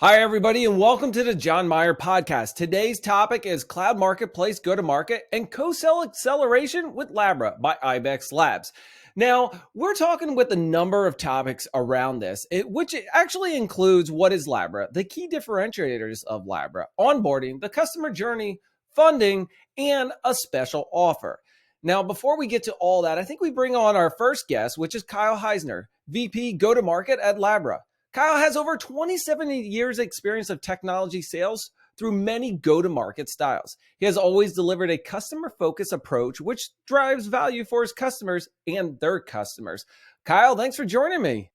Hi, everybody, and welcome to the Jon Myer podcast. Today's topic is Cloud Marketplace go-to-market and co-sell acceleration with Labra by Ibexlabs. Now, we're talking with a number of topics around this, which actually includes what is Labra, the key differentiators of Labra, onboarding, the customer journey, funding, and a special offer. Now, before we get to all that, I think we bring on our first guest, which is Kyle Heisner, VP Go-to-Market at Labra. Kyle has over 27 years experience of technology sales through many go-to-market styles. He has always delivered a customer-focused approach, which drives value for his customers and their customers. Kyle, thanks for joining me.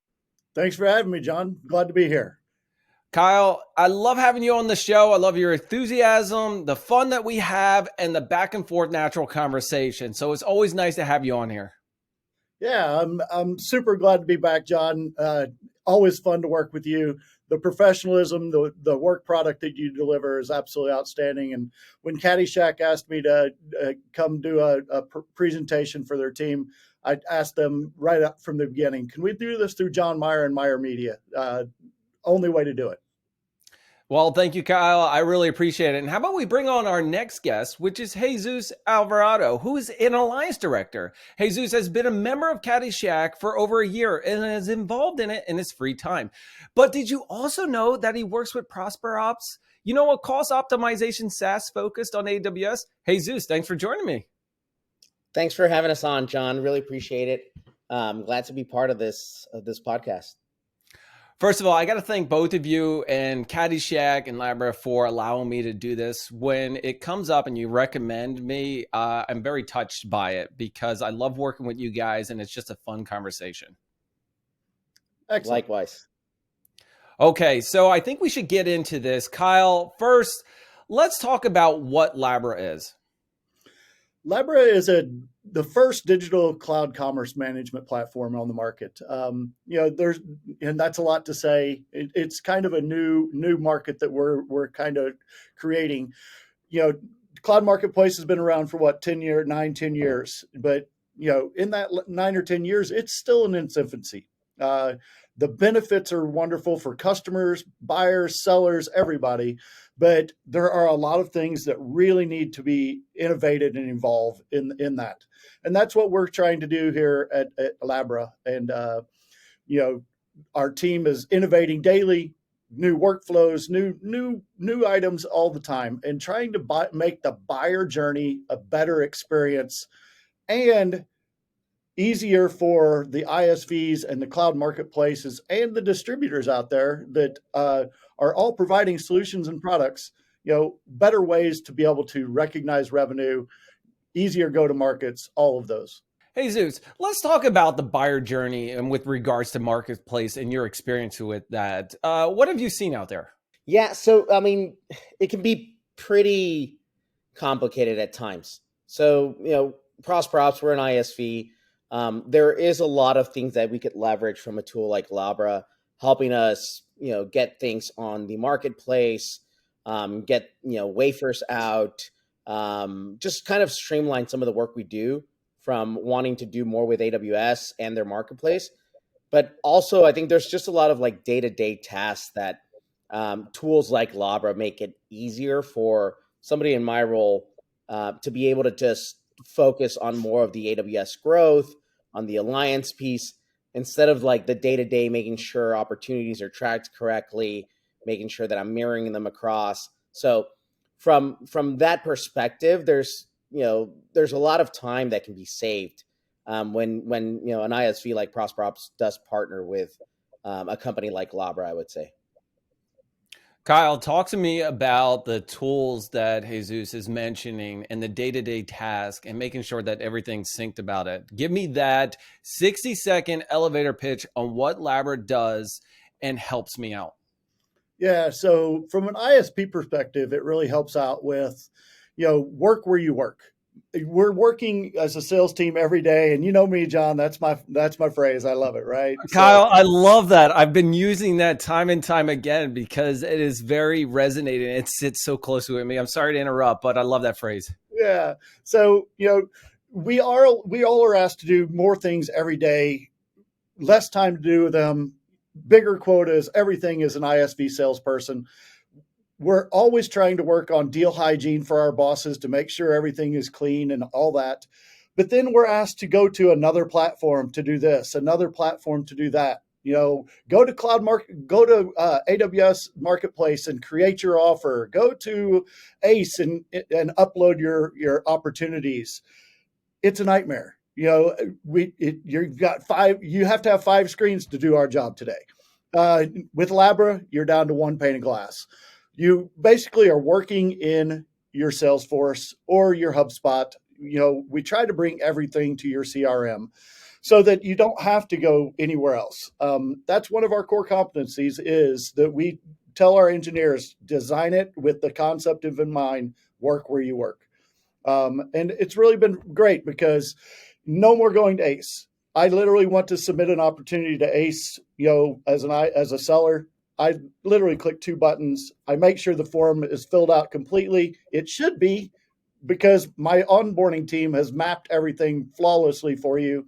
Thanks for having me, John. Glad to be here. Kyle, I love having you on the show. I love your enthusiasm, the fun that we have, and the back and forth natural conversation. So it's always nice to have you on here. Yeah, I'm super glad to be back, John. Always fun to work with you. The professionalism, the work product that you deliver is absolutely outstanding. And when Caddyshack asked me to come do a presentation for their team, I asked them right up from the beginning, can we do this through Jon Myer and Myer Media? Only way to do it. Well, thank you, Kyle. I really appreciate it. And how about we bring on our next guest, which is Jesus Alvarado, who is an alliance director. Jesus has been a member of Caddyshack for over a year and is involved in it in his free time. But did you also know that he works with ProsperOps? You know, a cost optimization SaaS focused on AWS? Jesus, thanks for joining me. Thanks for having us on, John. Really appreciate it. Glad to be part of this podcast. First of all, I got to thank both of you and Caddyshack and Labra for allowing me to do this. When it comes up and you recommend me, I'm very touched by it because I love working with you guys and it's just a fun conversation. Excellent. Likewise. Okay, so I think we should get into this. Kyle, first, let's talk about what Labra is. Labra is the first digital cloud commerce management platform on the market. And that's a lot to say. It's kind of a new market that we're kind of creating. Cloud Marketplace has been around for 10 years, but in that 9 or 10 years, it's still in its infancy. The benefits are wonderful for customers, buyers, sellers, everybody, but there are a lot of things that really need to be innovated and evolve in that. And that's what we're trying to do here at Labra. And, our team is innovating daily, new workflows, new items all the time, and trying to make the buyer journey a better experience and easier for the ISVs and the cloud marketplaces and the distributors out there that are all providing solutions and products, better ways to be able to recognize revenue, easier go-to-markets, all of those. Jesus, let's talk about the buyer journey and with regards to marketplace and your experience with that. What have you seen out there? Yeah, so, it can be pretty complicated at times. So, ProsperOps, we're an ISV. There is a lot of things that we could leverage from a tool like Labra, helping us, get things on the marketplace, get, wafers out, just kind of streamline some of the work we do from wanting to do more with AWS and their marketplace. But also, I think there's just a lot of day-to-day tasks that tools like Labra make it easier for somebody in my role to be able to just focus on more of the AWS growth, on the alliance piece, instead of the day-to-day making sure opportunities are tracked correctly, making sure that I'm mirroring them across. So from that perspective, there's a lot of time that can be saved when an ISV like ProsperOps does partner with a company like Labra, I would say. Kyle, talk to me about the tools that Jesus is mentioning and the day-to-day task and making sure that everything's synced about it. Give me that 60-second elevator pitch on what Labra does and helps me out. Yeah, so from an ISP perspective, it really helps out with, work where you work. We're working as a sales team every day, and you know me, John. That's my phrase. I love it, right? Kyle, I love that. I've been using that time and time again because it is very resonating. It sits so closely with me. I'm sorry to interrupt, but I love that phrase. Yeah. So we all are asked to do more things every day, less time to do them. bigger quotas, everything as an ISV salesperson. We're always trying to work on deal hygiene for our bosses to make sure everything is clean and all that. But then we're asked to go to another platform to do this, another platform to do that. Go to go to AWS Marketplace and create your offer. Go to Ace and upload your opportunities. It's a nightmare. You have to have 5 screens to do our job today. With Labra, you're down to 1 pane of glass. You basically are working in your Salesforce or your HubSpot. We try to bring everything to your CRM so that you don't have to go anywhere else. That's one of our core competencies, is that we tell our engineers, design it with the concept of in mind, work where you work. And it's really been great because no more going to Ace. I literally want to submit an opportunity to Ace, as a seller. I literally click 2 buttons. I make sure the form is filled out completely. It should be, because my onboarding team has mapped everything flawlessly for you.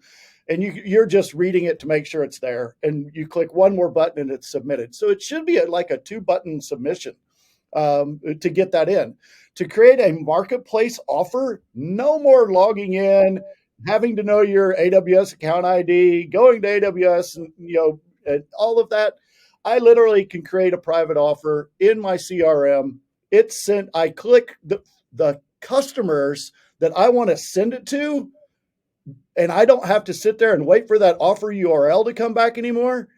And you're just reading it to make sure it's there. And you click one more button and it's submitted. So it should be like a 2-button submission to get that in. To create a marketplace offer, no more logging in, having to know your AWS account ID, going to AWS and all of that. I literally can create a private offer in my CRM. It's sent. I click the customers that I want to send it to, and I don't have to sit there and wait for that offer URL to come back anymore.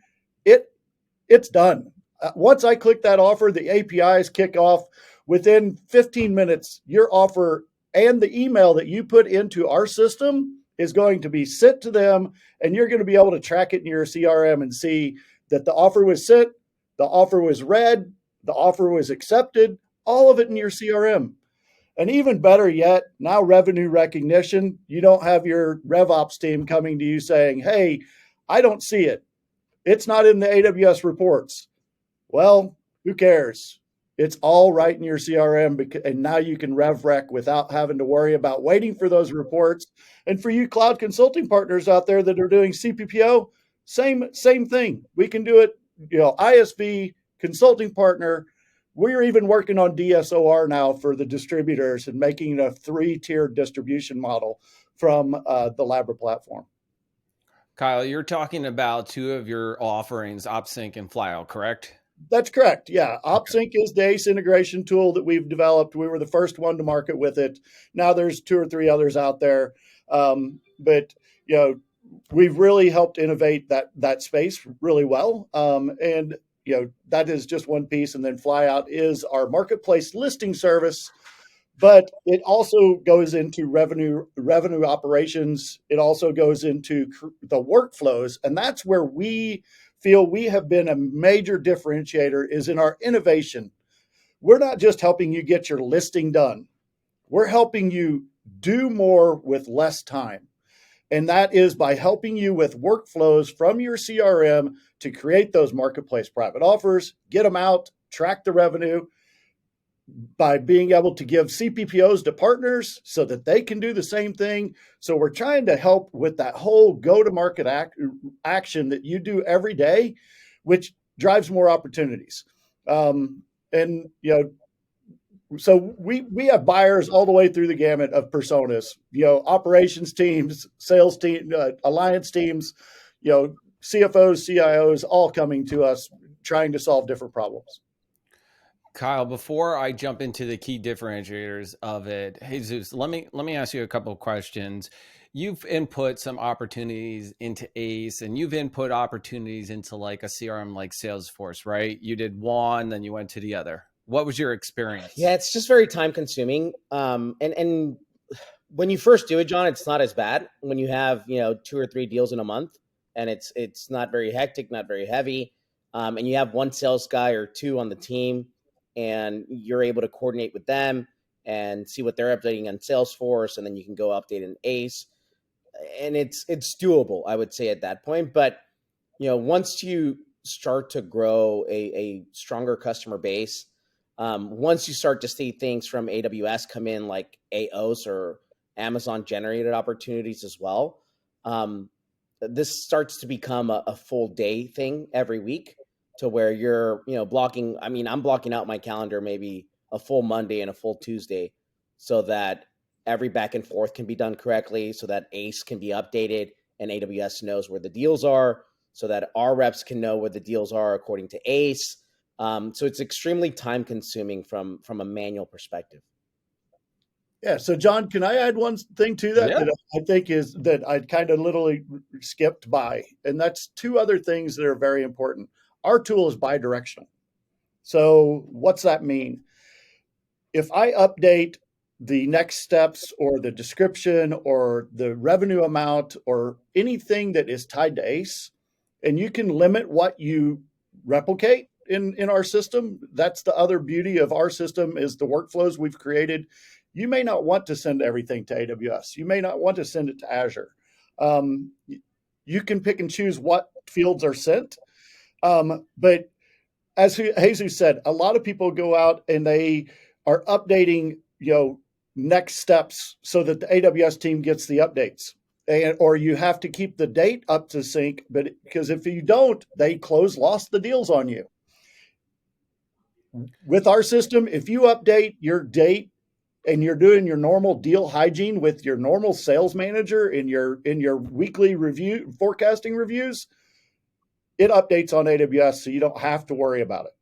It's done. Once I click that offer, the APIs kick off. Within 15 minutes, your offer and the email that you put into our system is going to be sent to them, and you're going to be able to track it in your CRM and see that the offer was sent, the offer was read, the offer was accepted, all of it in your CRM. And even better yet, now revenue recognition. You don't have your RevOps team coming to you saying, hey, I don't see it. It's not in the AWS reports. Well, who cares? It's all right in your CRM, and now you can rev rec without having to worry about waiting for those reports. And for you cloud consulting partners out there that are doing CPPO, same thing. We can do it, ISV, consulting partner. We're even working on DSOR now for the distributors and making a 3-tiered distribution model from the Labra platform. Kyle, you're talking about 2 of your offerings, OpSync and Flyout, correct? That's correct. Yeah. OpSync is the ACE integration tool that we've developed. We were the first one to market with it. Now there's 2 or 3 others out there. But we've really helped innovate that space really well. And that is just one piece. And then Flyout is our marketplace listing service, but it also goes into revenue operations. It also goes into the workflows. And that's where we feel we have been a major differentiator, is in our innovation. We're not just helping you get your listing done. We're helping you do more with less time. And that is by helping you with workflows from your CRM to create those marketplace private offers, get them out, track the revenue, by being able to give CPPOs to partners so that they can do the same thing. So we're trying to help with that whole go-to-market action that you do every day, which drives more opportunities. So we have buyers all the way through the gamut of personas, operations teams, sales team, alliance teams, CFOs, CIOs, all coming to us trying to solve different problems. Kyle, before I jump into the key differentiators of it, Jesus, let me ask you a couple of questions. You've input some opportunities into ACE, and you've input opportunities into like a CRM like Salesforce, right? You did one, then you went to the other. What was your experience? Yeah, it's just very time consuming. And when you first do it, John, it's not as bad. When you have 2 or 3 deals in a month, and it's not very hectic, not very heavy, and you have 1 sales guy or 2 on the team, and you're able to coordinate with them and see what they're updating on Salesforce, and then you can go update in ACE, and it's doable, I would say, at that point. But once you start to grow a stronger customer base, once you start to see things from AWS come in like AOS or Amazon generated opportunities as well, this starts to become a full day thing every week, to where you're, blocking. I mean, I'm blocking out my calendar maybe a full Monday and a full Tuesday, so that every back and forth can be done correctly, so that ACE can be updated and AWS knows where the deals are, so that our reps can know where the deals are according to ACE. So it's extremely time consuming from a manual perspective. Yeah. So, John, can I add one thing to that Yeah. that I think is that I kind of literally skipped by? And that's two other things that are very important. Our tool is bidirectional. So what's that mean? If I update the next steps or the description or the revenue amount or anything that is tied to ACE, and you can limit what you replicate in our system. That's the other beauty of our system, is the workflows we've created. You may not want to send everything to AWS. You may not want to send it to Azure. You can pick and choose what fields are sent. But as Jesus said, a lot of people go out and they are updating, next steps so that the AWS team gets the updates. Or you have to keep the date up to sync, but because if you don't, they lost the deals on you. With our system, if you update your date and you're doing your normal deal hygiene with your normal sales manager in your weekly review forecasting reviews, it updates on AWS, so you don't have to worry about it.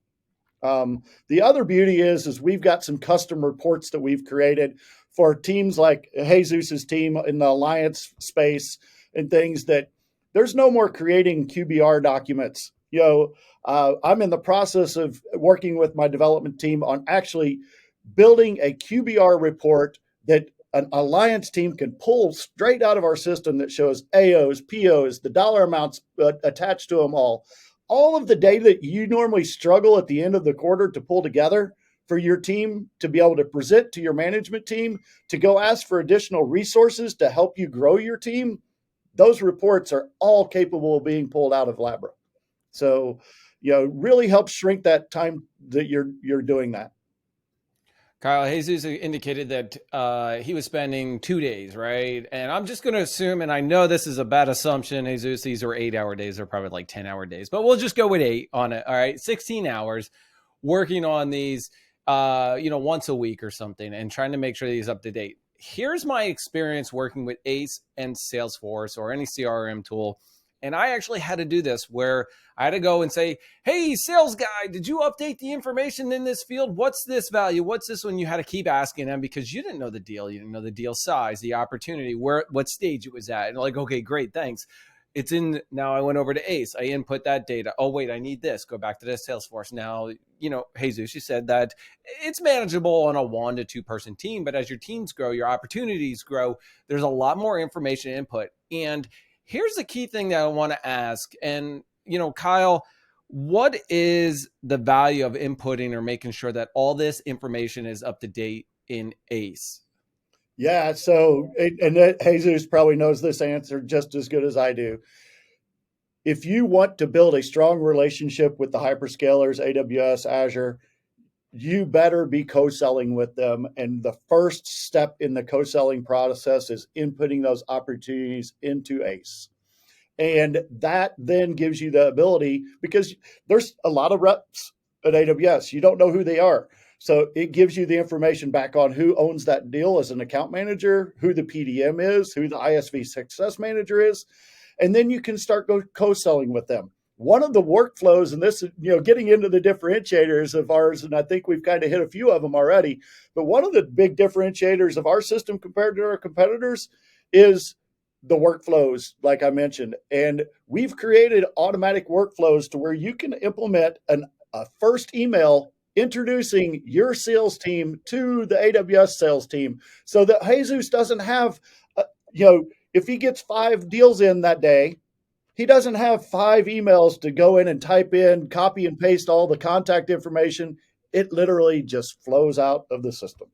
The other beauty is we've got some custom reports that we've created for teams like Jesus's team in the alliance space and things, that there's no more creating QBR documents. I'm in the process of working with my development team on actually building a QBR report that an alliance team can pull straight out of our system that shows AOs, POs, the dollar amounts attached to them all of the data that you normally struggle at the end of the quarter to pull together for your team to be able to present to your management team, to go ask for additional resources to help you grow your team. Those reports are all capable of being pulled out of Labra. So, really helps shrink that time that you're doing that. Kyle, Jesus indicated that he was spending 2 days, right? And I'm just going to assume, and I know this is a bad assumption, Jesus, these are 8-hour days. They're probably like 10-hour days, but we'll just go with 8 on it. All right. 16 hours working on these, once a week or something, and trying to make sure he's up to date. Here's my experience working with ACE and Salesforce or any CRM tool. And I actually had to do this where I had to go and say, hey, sales guy, did you update the information in this field? What's this value? What's this one? You had to keep asking them because you didn't know the deal. You didn't know the deal size, the opportunity, what stage it was at. And like, okay, great, thanks. It's in, now I went over to ACE. I input that data. Oh, wait, I need this. Go back to this Salesforce. Now, Jesus, you said that it's manageable on a 1 to 2 person team, but as your teams grow, your opportunities grow, there's a lot more information input. And here's the key thing that I want to ask. And, Kyle, what is the value of inputting or making sure that all this information is up to date in ACE? Yeah. So, and Jesus probably knows this answer just as good as I do. If you want to build a strong relationship with the hyperscalers, AWS, Azure, you better be co-selling with them. And the first step in the co-selling process is inputting those opportunities into ACE. And that then gives you the ability, because there's a lot of reps at AWS. You don't know who they are. So it gives you the information back on who owns that deal as an account manager, who the PDM is, who the ISV success manager is. And then you can start co-selling with them. One of the workflows, and this, getting into the differentiators of ours, and I think we've kind of hit a few of them already, but one of the big differentiators of our system compared to our competitors is the workflows, like I mentioned. And we've created automatic workflows to where you can implement a first email introducing your sales team to the AWS sales team, so that Jesus doesn't have, if he gets 5 deals in that day, he doesn't have 5 emails to go in and type in, copy and paste all the contact information. It literally just flows out of the system.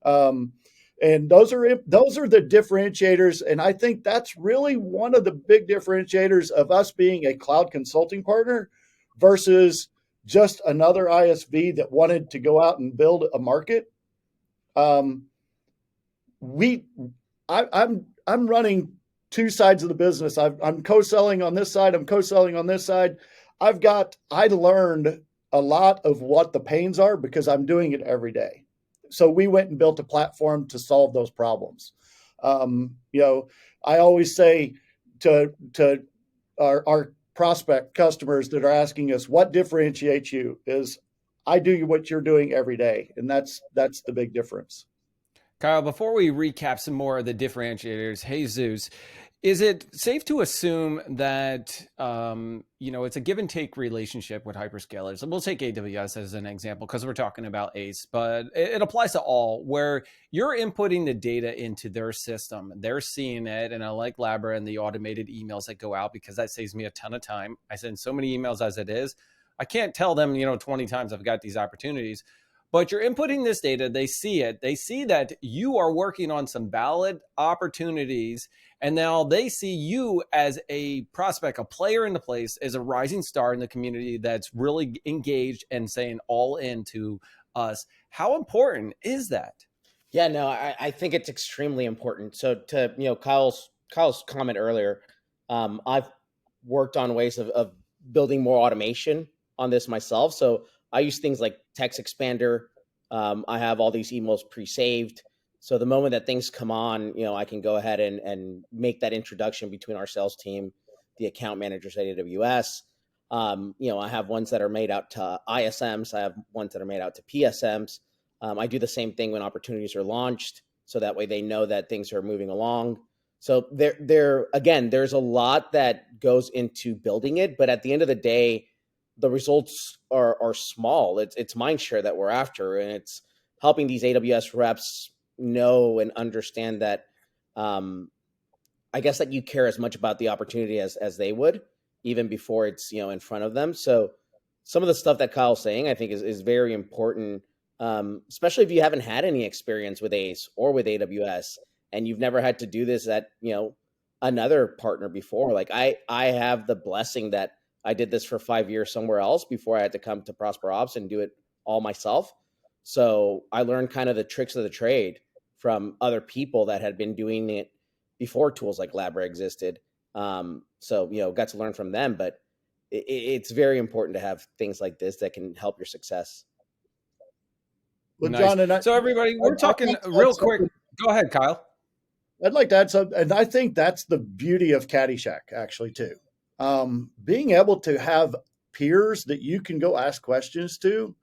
And those are the differentiators. And I think that's really one of the big differentiators of us being a cloud consulting partner versus just another ISV that wanted to go out and build a market. I'm running two sides of the business. I'm co-selling on this side. I'm co-selling on this side. I learned a lot of what the pains are because I'm doing it every day. So we went and built a platform to solve those problems. I always say to our prospect customers that are asking us, what differentiates you, is I do what you're doing every day. And that's the big difference. Kyle, before we recap some more of the differentiators, Jesus, is it safe to assume that it's a give and take relationship with hyperscalers? And we'll take AWS as an example because we're talking about ACE, but it applies to all, where you're inputting the data into their system. They're seeing it, and I like Labra and the automated emails that go out because that saves me a ton of time. I send so many emails as it is. I can't tell them 20 times I've got these opportunities. But you're inputting this data, they see it, they see that you are working on some valid opportunities, and now they see you as a prospect, a player in the place, as a rising star in the community that's really engaged and saying all in to us. How important is that? Yeah, no, I think it's extremely important. So to Kyle's comment earlier, I've worked on ways of building more automation on this myself. So I use things like Text Expander. I have all these emails pre-saved. So the moment that things come on, I can go ahead and make that introduction between our sales team, the account managers at AWS. I have ones that are made out to ISMs. I have ones that are made out to PSMs. I do the same thing when opportunities are launched. So that way they know that things are moving along. So there's a lot that goes into building it. But at the end of the day, the results are small. It's mind share that we're after, and it's helping these AWS reps know and understand that, I guess, that you care as much about the opportunity as they would, even before it's in front of them. So some of the stuff that Kyle's saying, I think, is very important, especially if you haven't had any experience with ACE or with AWS, and you've never had to do this at another partner before. Like I have the blessing that I did this for 5 years somewhere else before I had to come to ProsperOps and do it all myself. So I learned kind of the tricks of the trade from other people that had been doing it before tools like Labra existed. Got to learn from them. But it's very important to have things like this that can help your success. Well, Nice. John, So everybody, we're talking real quick. Go ahead, Kyle. I'd like to add something, and I think that's the beauty of Caddyshack, actually, too. Being able to have peers that you can go ask questions to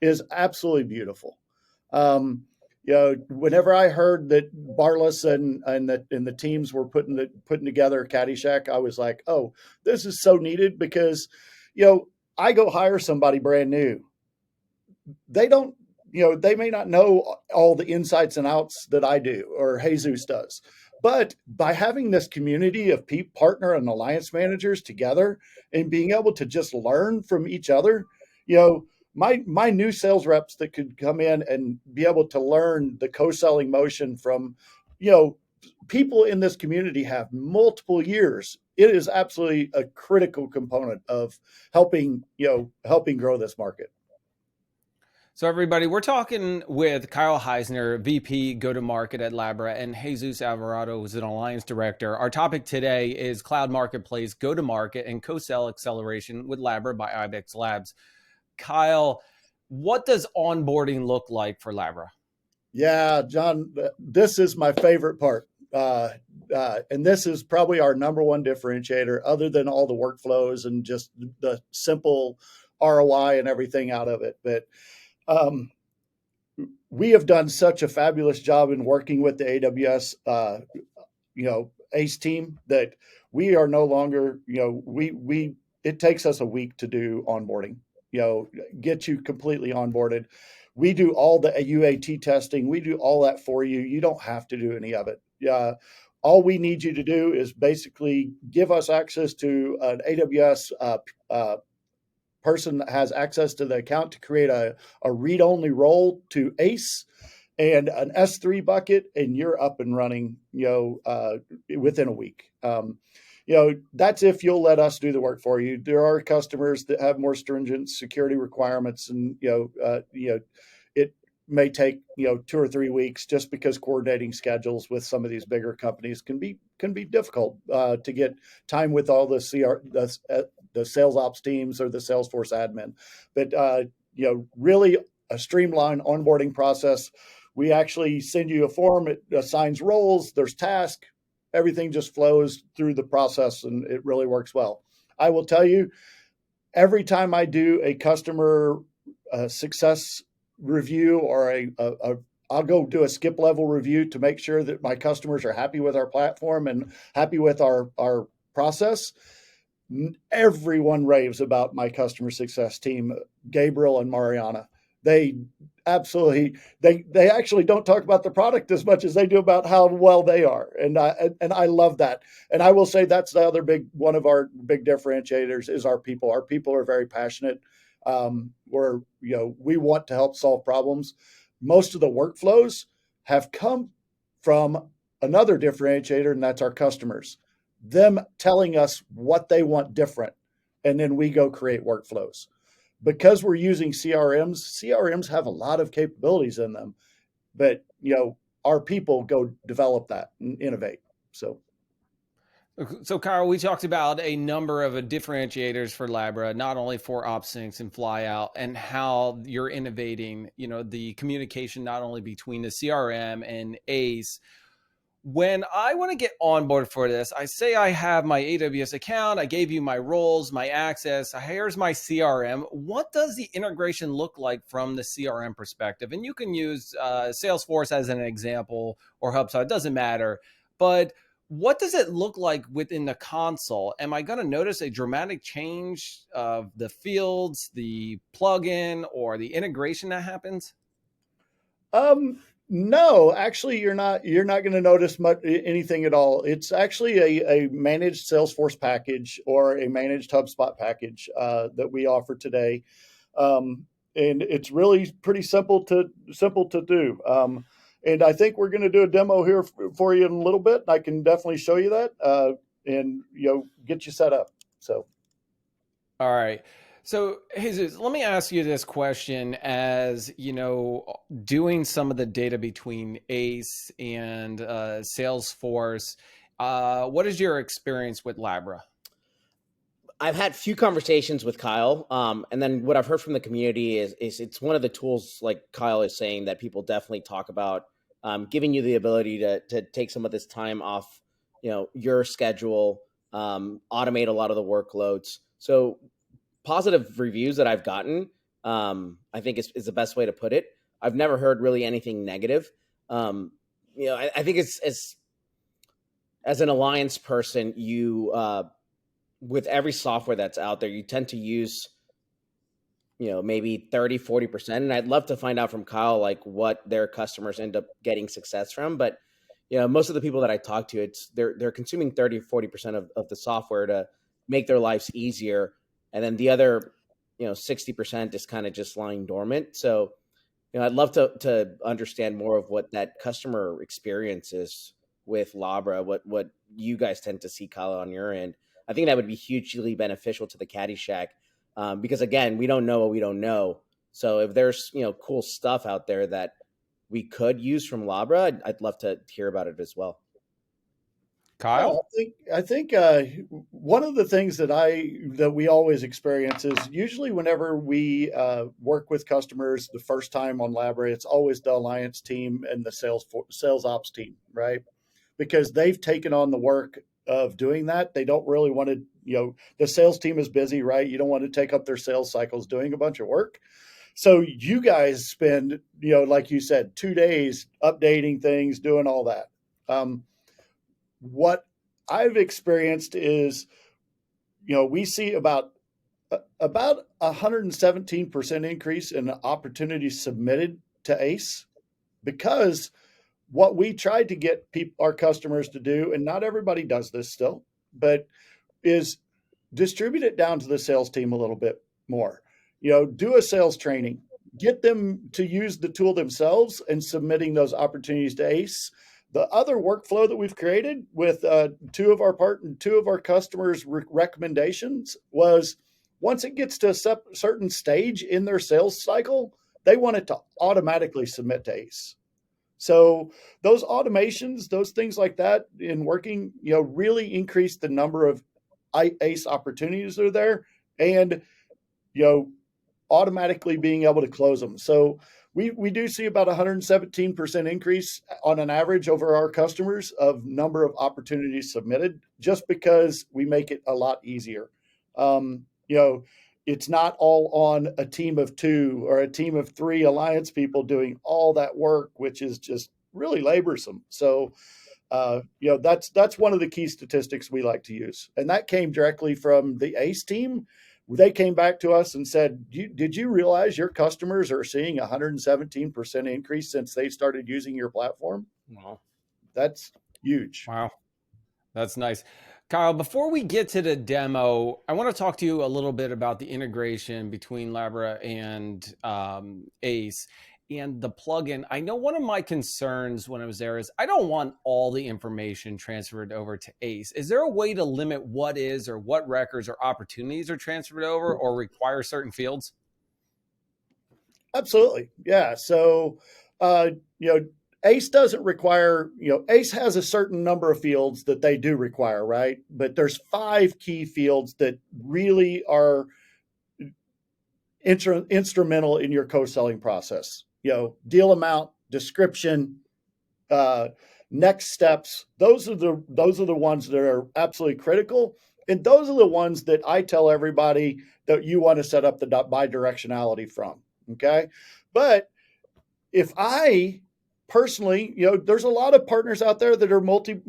is absolutely beautiful. Whenever I heard that Barless and the teams were putting together Caddyshack, I was like, oh, this is so needed because, I go hire somebody brand new. They don't, they may not know all the insights and outs that I do or Jesus does. But by having this community of partner and alliance managers together and being able to just learn from each other, my new sales reps that could come in and be able to learn the co-selling motion from, people in this community have multiple years. It is absolutely a critical component of helping grow this market. So everybody, we're talking with Kyle Heisner, VP Go-to-Market at Labra, and Jesus Alvarado, who's an Alliance Director. Our topic today is Cloud Marketplace Go-to-Market and Co-sell Acceleration with Labra by Ibexlabs. Kyle, what does onboarding look like for Labra? Yeah, John, this is my favorite part. And this is probably our number one differentiator, other than all the workflows and just the simple ROI and everything out of it. But we have done such a fabulous job in working with the AWS, ACE team that we are no longer, it takes us a week to do onboarding, get you completely onboarded. We do all the UAT testing. We do all that for you. You don't have to do any of it. All we need you to do is basically give us access to an AWS person that has access to the account to create a read-only role to ACE and an S3 bucket, and you're up and running, within a week. That's if you'll let us do the work for you. There are customers that have more stringent security requirements, and it may take 2 or 3 weeks, just because coordinating schedules with some of these bigger companies can be difficult to get time with all the sales ops teams or the Salesforce admin. But really a streamlined onboarding process. We actually send you a form, it assigns roles, there's tasks, everything just flows through the process, and it really works well. I will tell you, every time I do a customer success review, or I'll go do a skip level review to make sure that my customers are happy with our platform and happy with our process, everyone raves about my customer success team, Gabriel and Mariana. They absolutely, they actually don't talk about the product as much as they do about how well they are. And I love that. And I will say that's the other one of our big differentiators is our people. Our people are very passionate. We want to help solve problems. Most of the workflows have come from another differentiator, and that's our customers, them telling us what they want different. And then we go create workflows. Because we're using CRMs have a lot of capabilities in them, but our people go develop that and innovate. So Kyle, we talked about a number of differentiators for Labra, not only for OpSyncs and Flyout, and how you're innovating, the communication not only between the CRM and ACE. When I want to get onboarded for this, I say I have my AWS account, I gave you my roles, my access, here's my CRM. What does the integration look like from the CRM perspective? And you can use Salesforce as an example, or HubSpot, it doesn't matter. But what does it look like within the console? Am I going to notice a dramatic change of the fields, the plugin, or the integration that happens? No, actually, you're not going to notice anything at all. It's actually a managed Salesforce package or a managed HubSpot package that we offer today, and it's really pretty simple to do. And I think we're going to do a demo here for you in a little bit. I can definitely show you that and get you set up. So, all right. So, Jesus, let me ask you this question. As doing some of the data between ACE and Salesforce, what is your experience with Labra? I've had few conversations with Kyle, and then what I've heard from the community is it's one of the tools, like Kyle is saying, that people definitely talk about, giving you the ability to take some of this time off, your schedule, automate a lot of the workloads. So positive reviews that I've gotten, I think is the best way to put it. I've never heard really anything negative. I think it's as an alliance person, you with every software that's out there, you tend to use, maybe 30, 40%. And I'd love to find out from Kyle, like what their customers end up getting success from. But, most of the people that I talk to, they're consuming 30, 40% of the software to make their lives easier. And then the other, 60% is kind of just lying dormant. So, I'd love to understand more of what that customer experience is with Labra, what you guys tend to see, Kyle, on your end. I think that would be hugely beneficial to the Caddyshack because, again, we don't know what we don't know. So if there's, cool stuff out there that we could use from Labra, I'd love to hear about it as well. Kyle? I think one of the things that we always experience is usually whenever we work with customers the first time on Labra, it's always the alliance team and the sales ops team, right? Because they've taken on the work of doing that. They don't really want to, the sales team is busy, right? You don't want to take up their sales cycles doing a bunch of work. So you guys spend, like you said, 2 days updating things, doing all that. What I've experienced is, we see about 117% increase in opportunities submitted to ACE, because what we tried to get our customers to do, and not everybody does this still, but is distribute it down to the sales team a little bit more. Do a sales training, get them to use the tool themselves and submitting those opportunities to ACE. The other workflow that we've created with two of our customers' recommendations was, once it gets to a certain stage in their sales cycle, they want it to automatically submit to ACE. So those automations, those things like that in working, really increase the number of ACE opportunities that are there, and, automatically being able to close them. So we do see about 117% increase on an average over our customers of number of opportunities submitted, just because we make it a lot easier. It's not all on a team of 2 or a team of 3 alliance people doing all that work, which is just really laborsome. So, that's one of the key statistics we like to use. And that came directly from the ACE team. They came back to us and said, did you realize your customers are seeing 117% increase since they started using your platform? Wow. That's huge. Wow. That's nice. Kyle, before we get to the demo, I want to talk to you a little bit about the integration between Labra and ACE and the plugin. I know one of my concerns when I was there is I don't want all the information transferred over to ACE. Is there a way to limit what is or what records or opportunities are transferred over or require certain fields? Absolutely. Yeah. So, ACE doesn't require, ACE has a certain number of fields that they do require, right? But there's 5 key fields that really are instrumental in your co-selling process. Deal amount, description, next steps. Those are the ones that are absolutely critical. And those are the ones that I tell everybody that you want to set up the bidirectionality from. Okay. But if I personally, there's a lot of partners out there that are multi,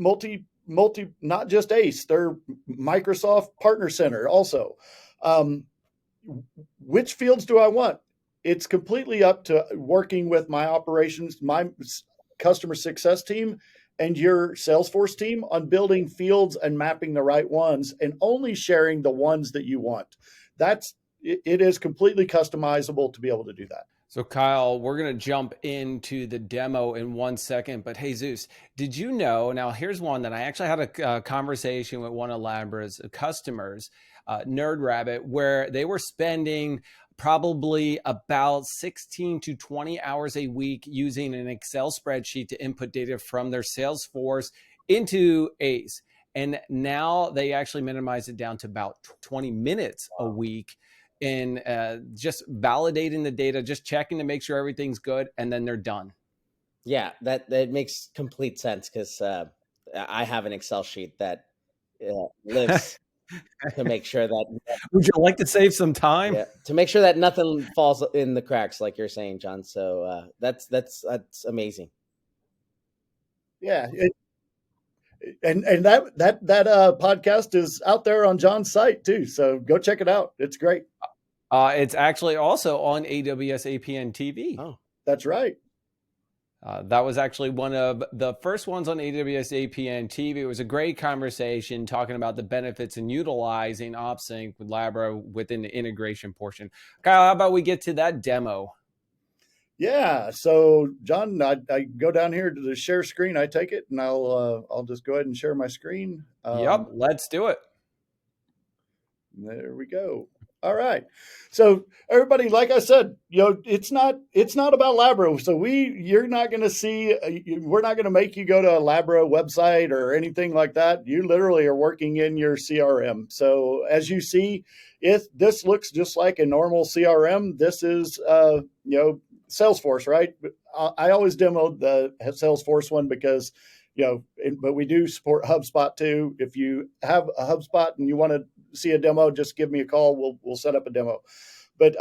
not just ACE, they're Microsoft Partner Center also. Which fields do I want? It's completely up to working with my operations, my customer success team, and your Salesforce team on building fields and mapping the right ones and only sharing the ones that you want. It is completely customizable to be able to do that. So Kyle, we're going to jump into the demo in 1 second, but Jesus, did you know, now here's one that I actually had a conversation with one of Labra's customers, Nerd Rabbit, where they were spending probably about 16 to 20 hours a week using an Excel spreadsheet to input data from their Salesforce into ACE. And now they actually minimize it down to about 20 minutes a week in just validating the data, just checking to make sure everything's good, and then they're done. Yeah, that makes complete sense because I have an Excel sheet that lives to make sure that. Would you like to save some time? Yeah, to make sure that nothing falls in the cracks, like you're saying, John. So that's amazing. Yeah. And that podcast is out there on John's site too. So go check it out. It's great. It's actually also on AWS APN TV. Oh, that's right. That was actually one of the first ones on AWS APN TV. It was a great conversation talking about the benefits and utilizing OpSync with Labra within the integration portion. Kyle, how about we get to that demo? Yeah. So John, I go down here to the share screen. I take it, and I'll just go ahead and share my screen. Yep. Let's do it. There we go. All right. So everybody, like I said, it's not about Labra. So we're not going to make you go to a Labra website or anything like that. You literally are working in your CRM. So as you see, this looks just like a normal CRM. This is, Salesforce, right? I always demoed the Salesforce one because, but we do support HubSpot too. If you have a HubSpot and you want to see a demo, just give me a call. We'll set up a demo. But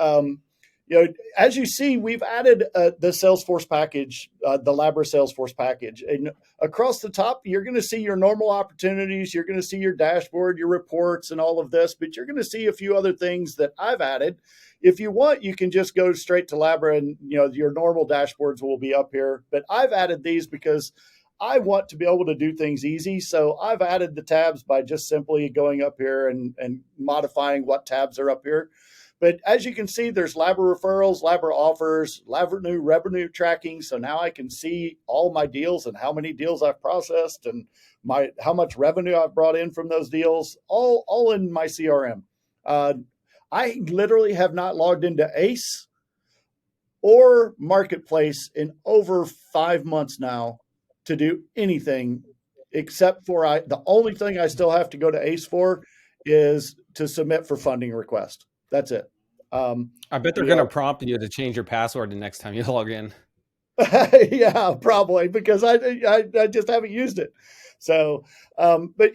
as you see, we've added the Salesforce package, the Labra Salesforce package, and across the top, you're going to see your normal opportunities. You're going to see your dashboard, your reports, and all of this. But you're going to see a few other things that I've added. If you want, you can just go straight to Labra, and your normal dashboards will be up here. But I've added these because I want to be able to do things easy. So I've added the tabs by just simply going up here and modifying what tabs are up here. But as you can see, there's Labra referrals, Labra offers, Labra new revenue tracking. So now I can see all my deals and how many deals I've processed and how much revenue I've brought in from those deals, all in my CRM. I literally have not logged into ACE or Marketplace in over 5 months now to do anything except for the only thing I still have to go to ACE for is to submit for funding request. That's it. I bet they're going to prompt you to change your password the next time you log in. Yeah, probably, because I just haven't used it. So, but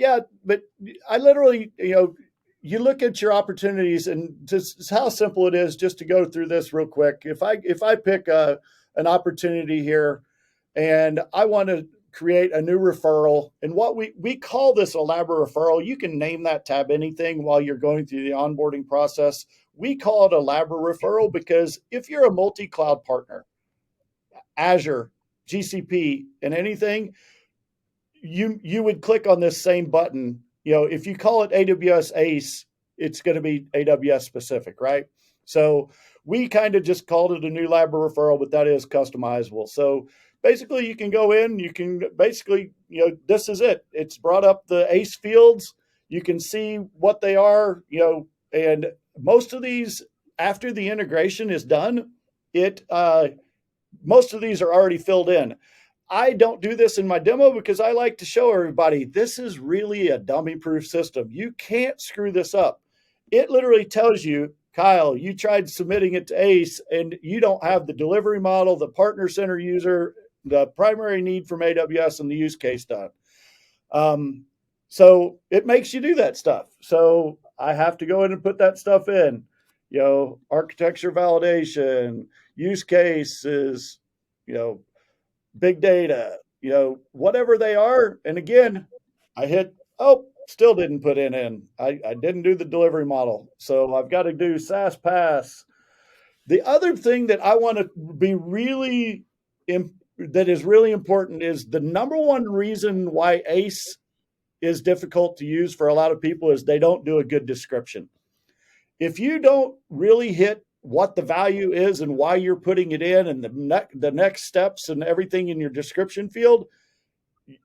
I literally, you look at your opportunities and just how simple it is just to go through this real quick. If I pick an opportunity here and I want to create a new referral, and what we call this a Labra referral, you can name that tab anything while you're going through the onboarding process. We call it a Labra referral because if you're a multi-cloud partner, Azure, GCP, and anything, you would click on this same button. If you call it AWS ACE, it's going to be AWS specific, right? So we kind of just called it a new Labra referral, but that is customizable. So basically you can go in, you can basically, this is it. It's brought up the ACE fields. You can see what they are, and most of these, after the integration is done, most of these are already filled in. I don't do this in my demo because I like to show everybody this is really a dummy-proof system. You can't screw this up. It literally tells you, Kyle, you tried submitting it to ACE and you don't have the delivery model, the partner center user, the primary need from AWS, and the use case done. So it makes you do that stuff. So I have to go in and put that stuff in, architecture validation, use cases, big data, whatever they are. And again, I hit, still didn't put in. I didn't do the delivery model. So I've got to do SaaS pass. The other thing that I want to be that is really important is the number one reason why ACE is difficult to use for a lot of people is they don't do a good description. If you don't really hit what the value is and why you're putting it in and the next steps and everything in your description field,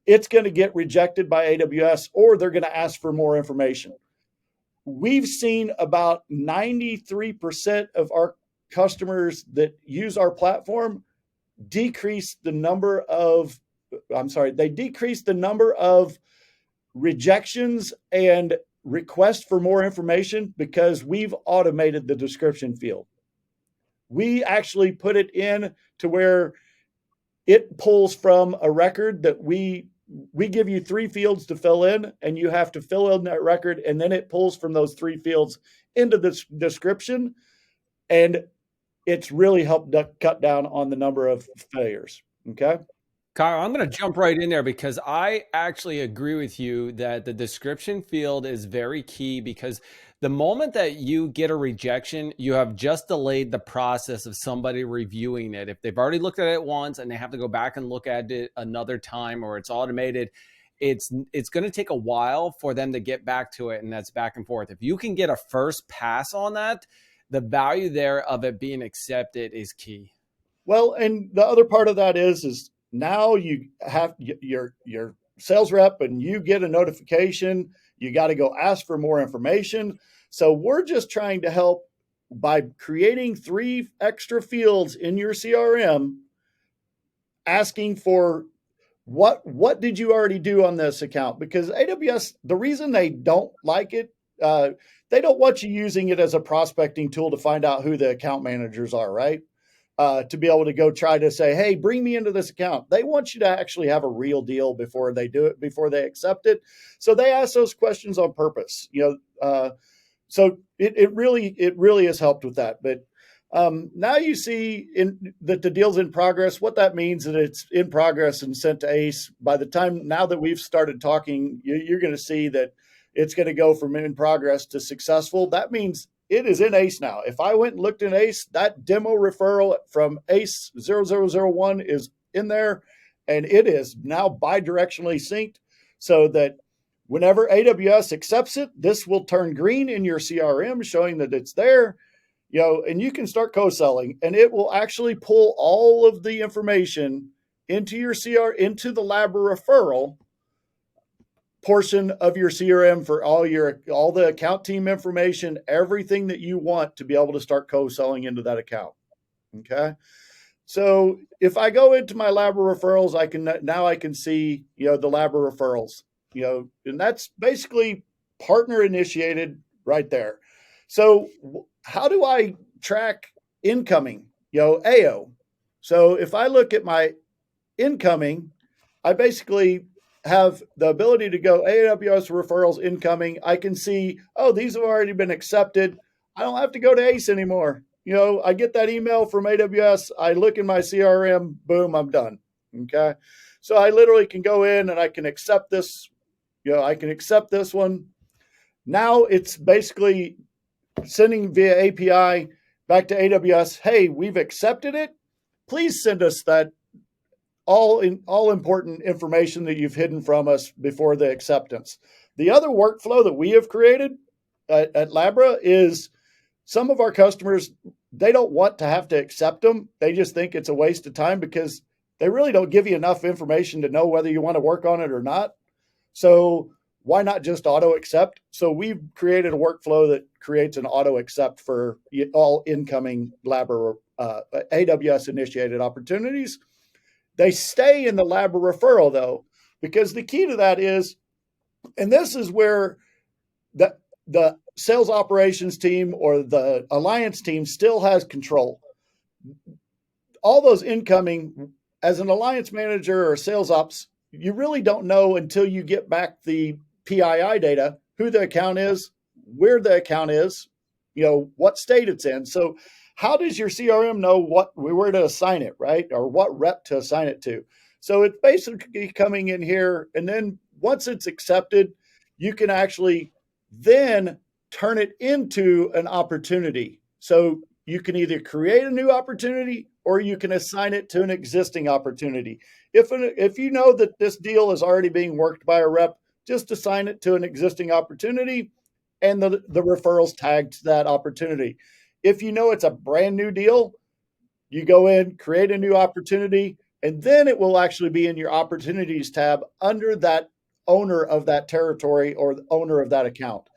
it's going to get rejected by AWS or they're going to ask for more information. We've seen about 93% of our customers that use our platform decrease the number of rejections and requests for more information because we've automated the description field. We actually put it in to where it pulls from a record that we give you 3 fields to fill in, and you have to fill in that record, and then it pulls from those 3 fields into the description, and it's really helped cut down on the number of failures. Okay. Kyle, I'm going to jump right in there because I actually agree with you that the description field is very key, because the moment that you get a rejection, you have just delayed the process of somebody reviewing it. If they've already looked at it once and they have to go back and look at it another time, or it's automated, it's going to take a while for them to get back to it. And that's back and forth. If you can get a first pass on that, the value there of it being accepted is key. Well, and the other part of that is now you have your sales rep and you get a notification, you got to go ask for more information. So we're just trying to help by creating 3 extra fields in your CRM, asking for what did you already do on this account? Because AWS, the reason they don't like it, they don't want you using it as a prospecting tool to find out who the account managers are, right? To be able to go try to say, hey, bring me into this account. They want you to actually have a real deal before they do it, before they accept it. So they ask those questions on purpose, so it really has helped with that. But now you see that the deal's in progress. What that means is that it's in progress and sent to ACE. By the time now that we've started talking, you're going to see that it's going to go from in progress to successful. That means it is in ACE now. If I went and looked in ACE, that demo referral from ACE 0001 is in there, and it is now bidirectionally synced so that whenever AWS accepts it, this will turn green in your CRM, showing that it's there, and you can start co-selling, and it will actually pull all of the information into your into the Labra referral portion of your CRM for all the account team information, everything that you want to be able to start co-selling into that account. Okay. So if I go into my Labra referrals, I can see, the Labra referrals, and that's basically partner initiated right there. So how do I track incoming, AO? So if I look at my incoming, I basically have the ability to go AWS referrals incoming. I can see, oh, these have already been accepted. I don't have to go to ACE anymore. I get that email from AWS. I look in my CRM, boom, I'm done. Okay. So I literally can go in and I can accept this. I can accept this one. Now it's basically sending via API back to AWS. Hey, we've accepted it. Please send us that all important information that you've hidden from us before the acceptance. The other workflow that we have created at Labra is some of our customers, they don't want to have to accept them. They just think it's a waste of time because they really don't give you enough information to know whether you want to work on it or not. So why not just auto accept? So we've created a workflow that creates an auto accept for all incoming Labra AWS initiated opportunities. They stay in the Labra referral though, because the key to that is, and this is where the sales operations team or the alliance team still has control. All those incoming, as an alliance manager or sales ops, you really don't know until you get back the PII data, who the account is, where the account is, what state it's in. So how does your CRM know where to assign it, right? Or what rep to assign it to? So it's basically coming in here. And then once it's accepted, you can actually then turn it into an opportunity. So you can either create a new opportunity or you can assign it to an existing opportunity. If you know that this deal is already being worked by a rep, just assign it to an existing opportunity and the referrals tagged to that opportunity. If you know it's a brand new deal, you go in, create a new opportunity, and then it will actually be in your opportunities tab under that owner of that territory or the owner of that account.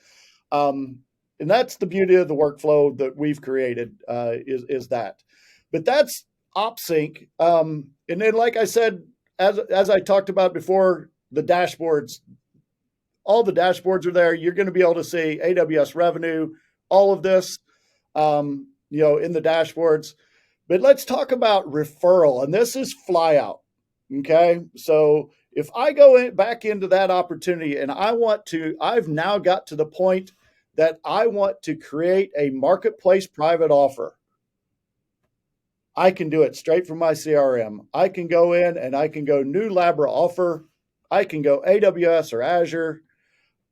And that's the beauty of the workflow that we've created is that. But that's OpSync. And then, like I said, as I talked about before, the dashboards, all the dashboards are there. You're going to be able to see AWS revenue, all of this, in the dashboards. But let's talk about referral. And this is flyout. Okay. So if I go back into that opportunity and I've now got to the point that I want to create a marketplace private offer. I can do it straight from my CRM. I can go in and I can go new Labra offer. I can go AWS or Azure.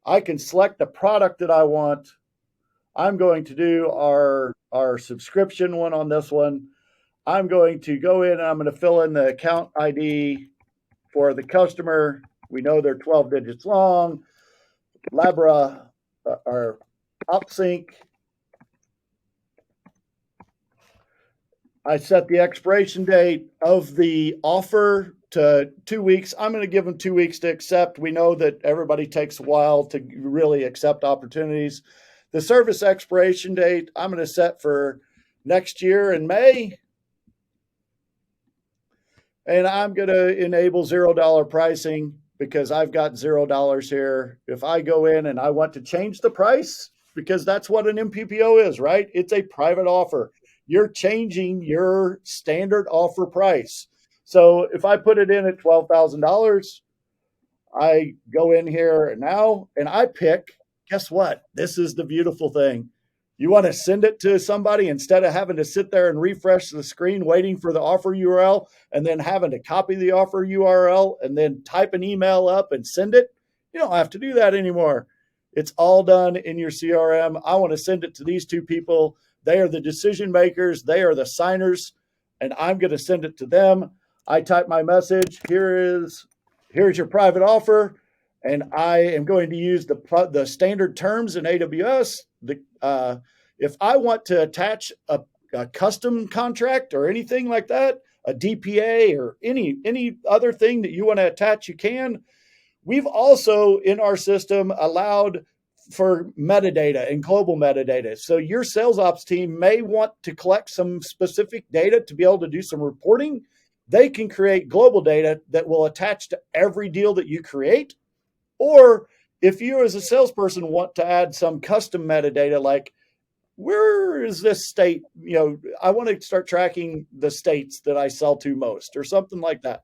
I can select the product that I want. I'm going to do our subscription one on this one. I'm going to go in and I'm going to fill in the account ID for the customer. We know they're 12 digits long. Labra or OpSync. I set the expiration date of the offer to 2 weeks. I'm going to give them 2 weeks to accept. We know that everybody takes a while to really accept opportunities. The service expiration date, I'm going to set for next year in May. And I'm going to enable $0 pricing because I've got $0 here. If I go in and I want to change the price, because that's what an MPPO is, right? It's a private offer. You're changing your standard offer price. So if I put it in at $12,000, I go in here now and I pick, guess what? This is the beautiful thing. You want to send it to somebody instead of having to sit there and refresh the screen waiting for the offer URL and then having to copy the offer URL and then type an email up and send it. You don't have to do that anymore. It's all done in your CRM. I want to send it to these two people. They are the decision makers. They are the signers, and I'm going to send it to them. I type my message. Here's your private offer, and I am going to use the standard terms in AWS. If I want to attach a custom contract or anything like that, a DPA or any other thing that you want to attach, you can. We've also in our system allowed for metadata and global metadata. So your sales ops team may want to collect some specific data to be able to do some reporting. They can create global data that will attach to every deal that you create. Or if you as a salesperson want to add some custom metadata, like where is this state? I want to start tracking the states that I sell to most or something like that.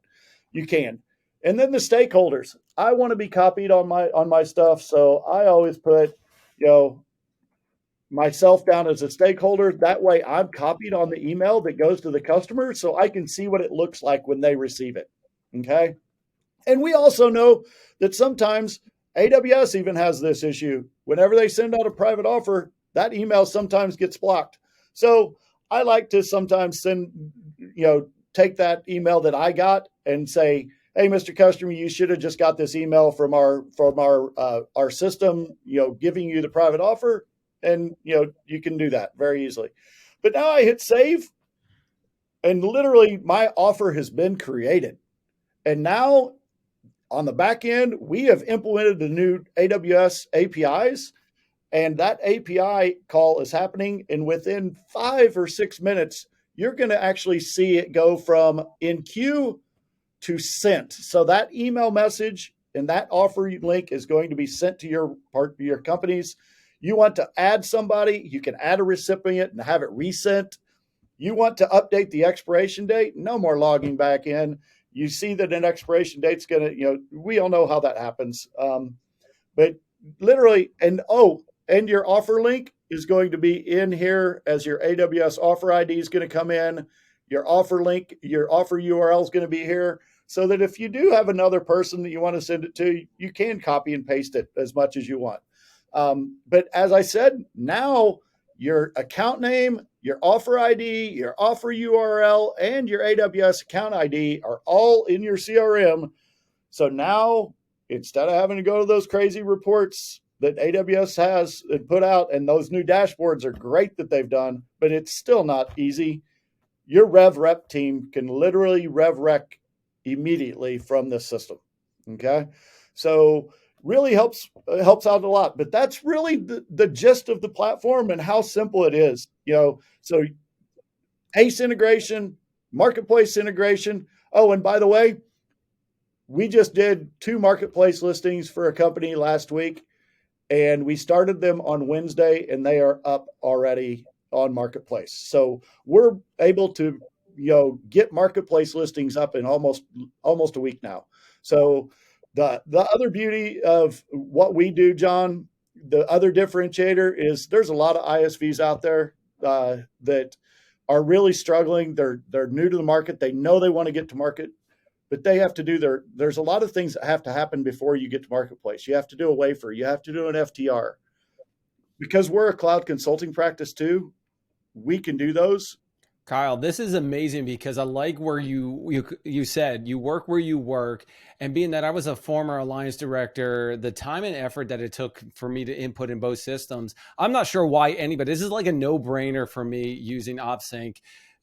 You can. And then the stakeholders. I want to be copied on my stuff. So I always put, myself down as a stakeholder. That way I'm copied on the email that goes to the customer so I can see what it looks like when they receive it. Okay. And we also know that sometimes AWS even has this issue. Whenever they send out a private offer, that email sometimes gets blocked. So I like to sometimes take that email that I got and say, hey, Mr. Customer, you should have just got this email from our system, giving you the private offer. And, you can do that very easily. But now I hit save and literally my offer has been created. And now on the back end, we have implemented the new AWS APIs, and that API call is happening. And within 5 or 6 minutes, you're going to actually see it go from in queue to sent. So that email message and that offer link is going to be sent to your companies. You want to add somebody, you can add a recipient and have it resent. You want to update the expiration date, no more logging back in. You see that an expiration date's going to, we all know how that happens. But literally, and your offer link is going to be in here as your AWS offer ID is going to come in. Your offer link, your offer URL is going to be here so that if you do have another person that you want to send it to, you can copy and paste it as much as you want. But as I said, now your account name, your offer ID, your offer URL, and your AWS account ID are all in your CRM. So now, instead of having to go to those crazy reports that AWS has and put out, and those new dashboards are great that they've done, but it's still not easy. Your rev rep team can literally rev rec immediately from the system. Okay. So really helps out a lot, but that's really the gist of the platform and how simple it is, so ACE integration, marketplace integration. Oh, and by the way, we just did 2 marketplace listings for a company last week, and we started them on Wednesday, and they are up already on marketplace. So we're able to, get marketplace listings up in almost a week now. So the other beauty of what we do, John, the other differentiator is there's a lot of ISVs out there that are really struggling. They're new to the market. They know they want to get to market, but they have to do there's a lot of things that have to happen before you get to marketplace. You have to do a wafer. You have to do an FTR. Because we're a cloud consulting practice too, we can do those. Kyle, this is amazing because I like where you said you work where you work, and being that I was a former alliance director, the time and effort that it took for me to input in both systems, I'm not sure why anybody, this is like a no-brainer for me using OpSync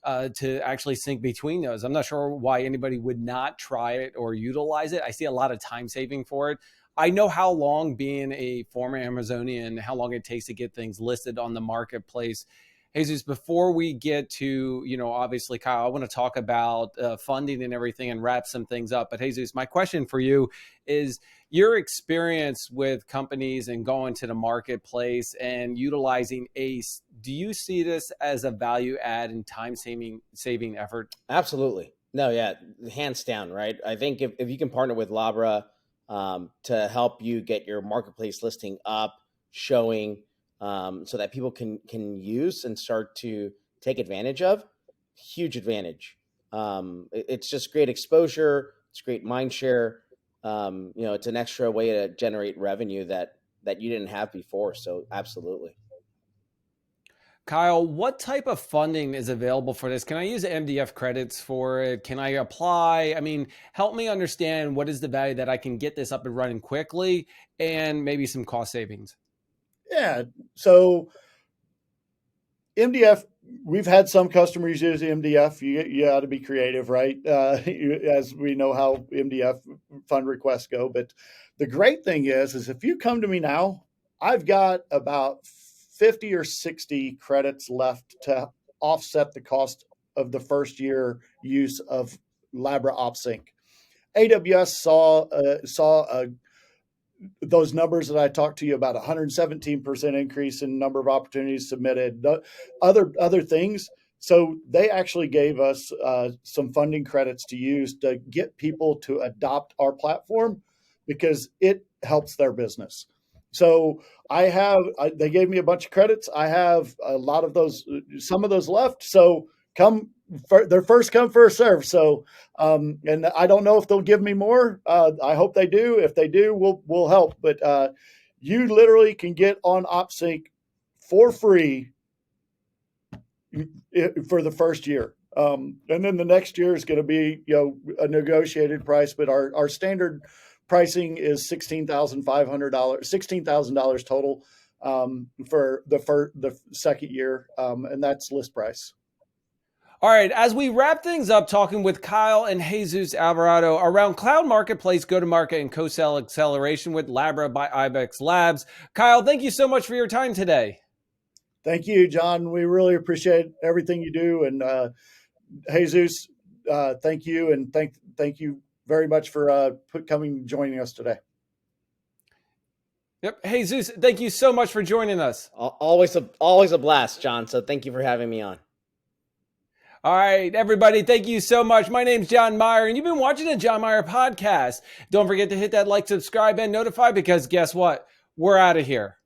to actually sync between those. I'm not sure why anybody would not try it or utilize it. I see a lot of time saving for it. I know how long, being a former Amazonian, how long it takes to get things listed on the marketplace. Jesus, before we get to, obviously, Kyle, I want to talk about funding and everything and wrap some things up. But Jesus, my question for you is your experience with companies and going to the marketplace and utilizing ACE. Do you see this as a value add and time saving effort? Absolutely. No, yeah, hands down, right? I think if you can partner with Labra to help you get your marketplace listing up, showing, so that people can use and start to take advantage of, huge advantage. It's just great exposure. It's great mind share. It's an extra way to generate revenue that you didn't have before. So absolutely. Kyle, what type of funding is available for this? Can I use MDF credits for it? Can I apply? I mean, help me understand what is the value that I can get this up and running quickly and maybe some cost savings. Yeah. So MDF, we've had some customers use MDF. You got to be creative, right? As we know how MDF fund requests go. But the great thing is if you come to me now I've got about 50 or 60 credits left to offset the cost of the first year use of Labra OpSync. AWS saw those numbers that I talked to you about, 117% increase in number of opportunities submitted, other things. So they actually gave us some funding credits to use to get people to adopt our platform because it helps their business. So they gave me a bunch of credits. I have a lot of those, some of those left. So they're first come, first serve. So, and I don't know if they'll give me more. I hope they do. If they do, we'll help. But you literally can get on OpSync for free for the first year. And then the next year is going to be, a negotiated price, but our standard pricing is $16,000 total for the second year, and that's list price. All right, as we wrap things up talking with Kyle and Jesus Alvarado around Cloud Marketplace, go-to-market, and co-sell acceleration with Labra by Ibexlabs. Kyle, thank you so much for your time today. Thank you, John. We really appreciate everything you do. And Jesus, thank you. And thank you very much for joining us today. Yep. Jesus, thank you so much for joining us. Always a blast, John. So thank you for having me on. All right, everybody, thank you so much. My name's Jon Myer, and you've been watching the Jon Myer podcast. Don't forget to hit that like, subscribe, and notify, because guess what? We're out of here.